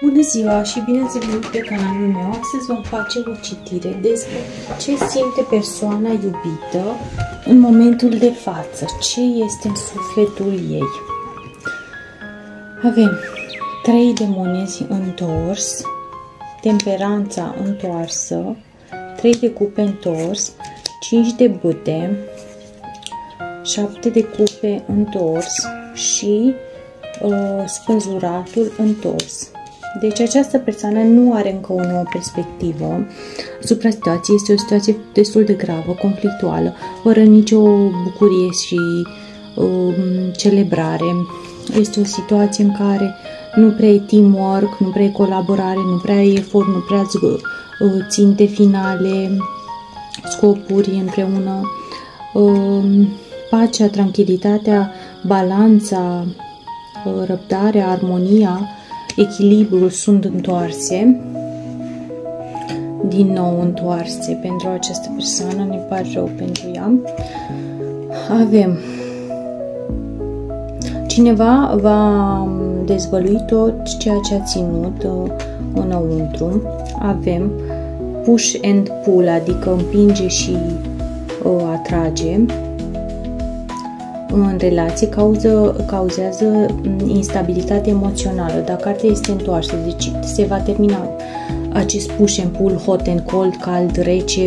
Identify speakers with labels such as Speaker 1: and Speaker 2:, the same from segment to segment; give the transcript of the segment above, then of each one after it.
Speaker 1: Bună ziua și bine ați venit pe canalul meu. Astăzi vom face o citire despre ce simte persoana iubită în momentul de față, ce este în sufletul ei. Avem 3 de monezi întors, temperanța întoarsă, 3 de cupe întors, 5 de bâte, 7 de cupe întors și spânzuratul întors. Deci această persoană nu are încă o nouă perspectivă asupra situației. Este o situație destul de gravă, conflictuală, fără nicio bucurie și celebrare. Este o situație în care nu prea e teamwork, nu prea e colaborare, nu prea e efort, nu prea ținte finale, scopuri împreună. Pacea, tranquilitatea, balanța, răbdarea, armonia, echilibrul sunt întoarse, din nou întoarse pentru această persoană, ne pare rău pentru ea. Avem cineva va dezvălui tot ceea ce a ținut înăuntru. Avem push and pull, adică împinge și atrage în relație, cauzează instabilitate emoțională. Dacă cartea este întoarsă, deci se va termina acest push and pull, hot and cold, cald, rece,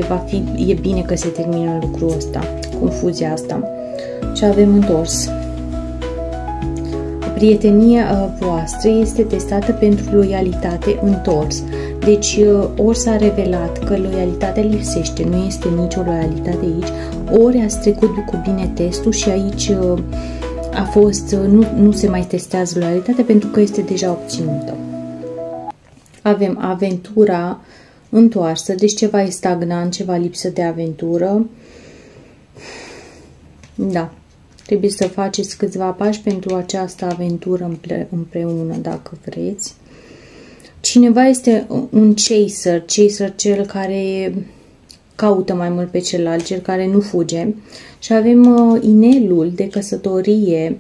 Speaker 1: e bine că se termină lucrul ăsta, confuzia asta. Și avem întors. Prietenia voastră este testată pentru loialitate, întors. Deci ori s-a revelat că loialitatea lipsește, nu este nicio loialitate aici, ori ați trecut cu bine testul și aici a fost, nu se mai testează loialitatea pentru că este deja obținută. Avem aventura întoarsă, deci ceva e stagnant, ceva lipsă de aventură. Da. Trebuie să faceți câțiva pași pentru această aventură împreună, dacă vreți. Cineva este un chaser, cel care caută mai mult pe celălalt, cel care nu fuge. Și avem inelul de căsătorie,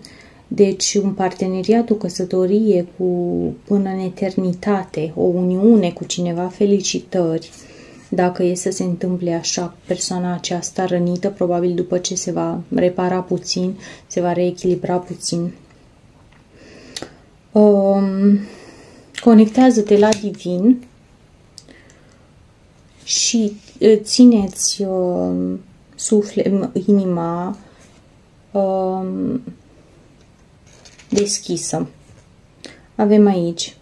Speaker 1: deci un parteneriat, o căsătorie până în eternitate, o uniune cu cineva, felicitări. Dacă e să se întâmple așa, persoana aceasta rănită, probabil după ce se va repara puțin, se va reechilibra puțin. Conectează-te la divin și țineți inima deschisă. Avem aici